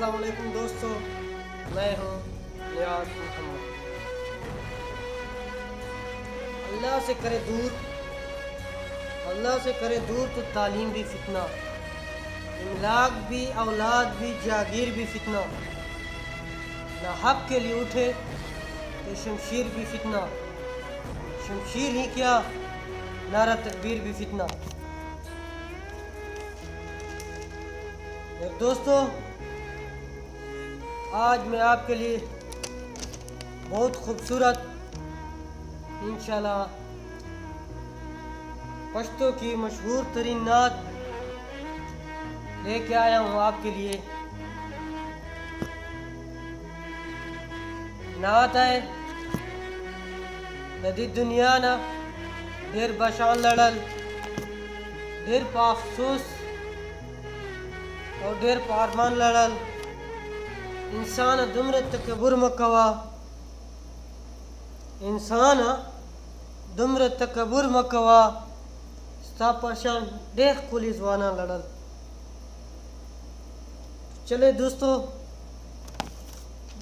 अस्सलाम वालेकुम दोस्तों, मैं हूँ नियाज मोहम्मद। अल्लाह से करे दूर तो तालीम भी फितना, इमलाक भी, औलाद भी, जागीर भी फितना। ना हक के लिए उठे तो शमशीर भी फितना, शमशीर ही क्या नारा तकबीर भी फितना। दोस्तों, आज मैं आपके लिए बहुत खूबसूरत इंशाल्लाह पश्तो की मशहूर तरीन नात लेके आया हूँ आपके लिए। नात है नदी दुनिया ना ढेर बशान लड़ल, ढेर पाफसूस और ढेर पारमान लड़ल। इंसान दुमर तकबुर मकवा, इंसान दुमर तकबुर मकवा, स्ता परशान ढेर पुलिस वाना लड़ल। चले दोस्तों,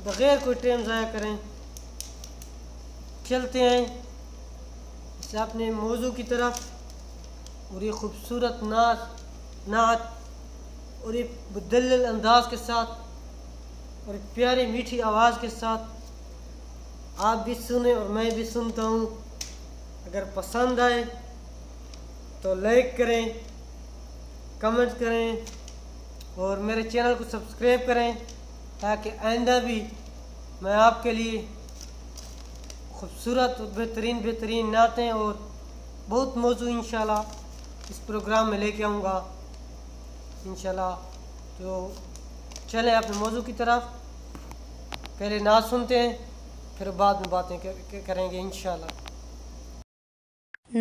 बगैर कोई टाइम ज़ाया करें चलते हैं इस अपने मौजू की तरफ। और ये खूबसूरत नात और ये मुदल्लल अंदाज के साथ और एक प्यारी मीठी आवाज़ के साथ आप भी सुने और मैं भी सुनता हूँ। अगर पसंद आए तो लाइक करें, कमेंट करें और मेरे चैनल को सब्सक्राइब करें, ताकि आइंदा भी मैं आपके लिए खूबसूरत और बेहतरीन नातें और बहुत मौजू इंशाल्लाह इस प्रोग्राम में लेके आऊँगा इंशाल्लाह। तो चलें अपने मौजू की तरफ। पहले नात सुनते हैं, फिर बाद में बातें करेंगे इंशाल्लाह।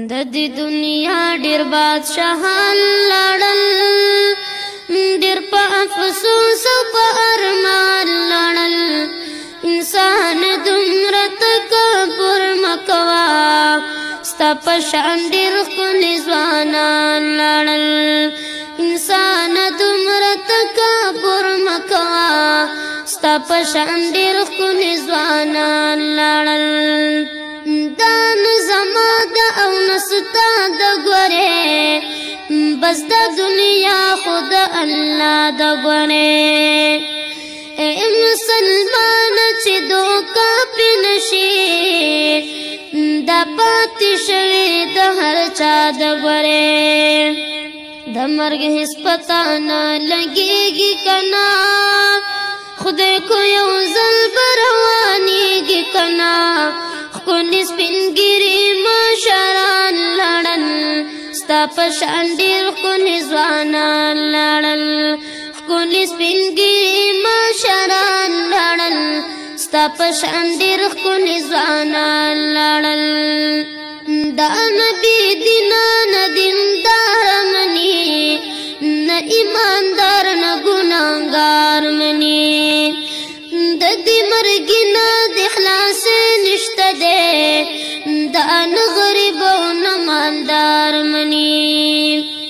ददी दुनिया डेर बादशाहान लड़ल, डेर पा अफसोस पा अरमान लड़ल। इंसान दुमर तकबुर मकवा, स्ता पशान डेर खुलिज़वानान लड़ल। इंसान दुमर तकबुर मकवा, स्ता पशान डेर खुलिज़वानान लड़ल। दान जमा दा औ नस्ता दा गोरे, बस दा दुनिया खुद अल्लाह दा गोरे। ए मुसलमान चे दो का पिनशी, दा पाती शवे दा हर चा दा गोरे। दा मर्ग हिस पता ना लगेगी कना, खुदे को यौ जल बरवानीगी कना। पुलिस पिनगिरी माशरान लड़ल, स्ता पशान डेर खुलिज़वानान लड़ल। पुलिस पिनगिरी माशरान लड़ल, स्ता पशान डेर खुलिज़वानान लड़ल। दा नबी दिना न दीनदार मनी, न ईमानदार न गुनाहगार मनी। ददी मर्गिना दिखलास निश्ता दे, दान गरीब न मालदार मनी।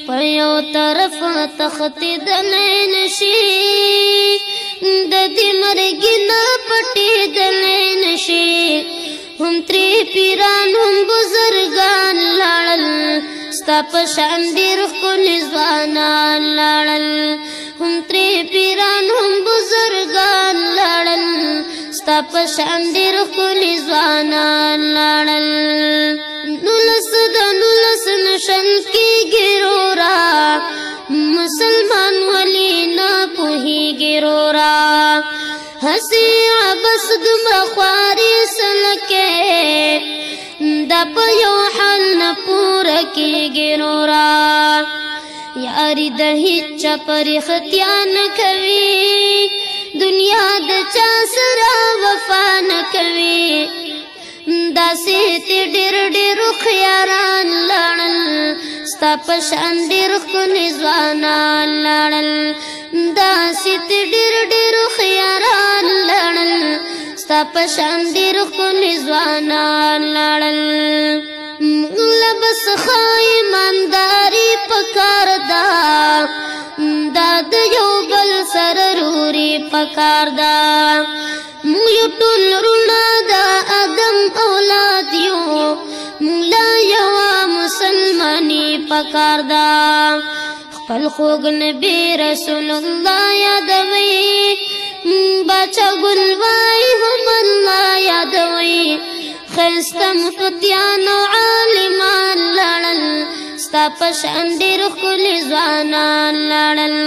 पर यो तरफ तख्ती दलैन शी, ददी मर्गिना पटी दलैन शी। हम त्रि पीरान हम बुजुर्गान लड़ल, स्ता पशान डेर खुलिज़वानान लड़ल। हम त्रि पीरान हम बुजुर्गान लड़ल, स्ता पशान डेर खुलिज़वानान लड़ल। नुलस नशन की गिरोरा, मुसलमान वली ना पुही गिरोरा। हसिया बस दुमरा ख्वारी सलके, दा पयो हल न पूरा की गिरोरा। यारी दही चपर खतिया न कवी, दुनिया द चासरा वफा न कवी। दासे ते डेर डेर खयारान लड़ल, स्ता पशान डेर खुलिज़वानान लड़ल। दासे ते डेर डेर खयारान लड़ल, स्ता पशान डेर खुलिज़वानान लड़ल। लबस खाई ईमानदारी पकार दा, दाद यो बल सर रूरी پکار دا مونږ یو ټول وروڼه د آدم اولاد یو مونږ له یوه مسلماني پکار دا خپل خوږ نبي رسول الله یادوي باچا ګل وای هم الله یادوي ښایسته مفتیان او عالمان لاړل ستا په شان ډېر ښکلي ځوانان لاړل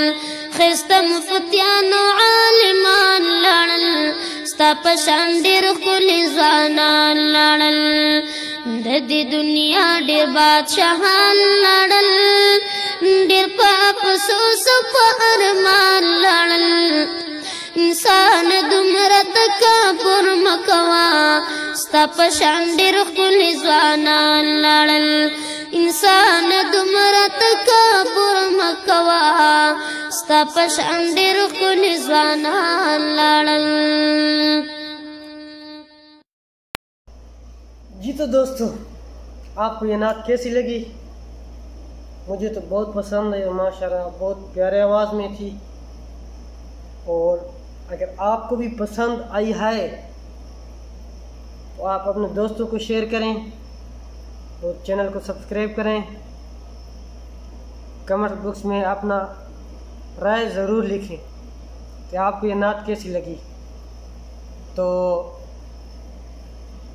ښایسته مفتیان او عالمان لاړل ستا په شان ډېر ښکلي ځوانان لاړل د دې دنیا ډېر بادشاهان لاړل ډېر په افسوس په ارمان لاړل انسان دومره تکبر مه کوه ستا په شان ډېر ښکلي ځوانان لاړل انسان دومره تکبر مه کوه ستا په شان ډېر ښکلي ځوانان لاړل. جی تو دوستو آپ کو یہ نعت کیسی لگی؟ مجھے تو بہت پسند ہے، ماشاءاللہ بہت پیارے آواز میں تھی، اور اگر آپ کو بھی پسند آئی ہے تو آپ اپنے دوستوں کو شیئر کریں اور چینل کو سبسکرائب کریں. کمنٹ باکس میں اپنا رائے ضرور لکھیں کہ آپ کو یہ نعت کیسی لگی. تو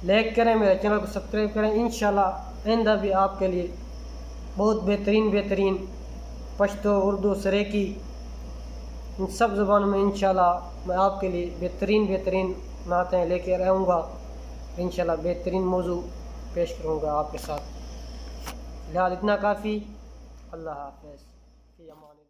لائک کریں، میرے چینل کو سبسکرائب کریں. انشاءاللہ آئندہ بھی آپ کے لیے بہت بہترین پشتو، اردو، سریکی، ان سب زبانوں میں انشاءاللہ میں آپ کے لیے بہترین نعتیں لے کے آؤں گا. انشاءاللہ بہترین موضوع پیش کروں گا آپ کے ساتھ. لہٰذا اتنا کافی. اللہ حافظ. فی امان اللہ.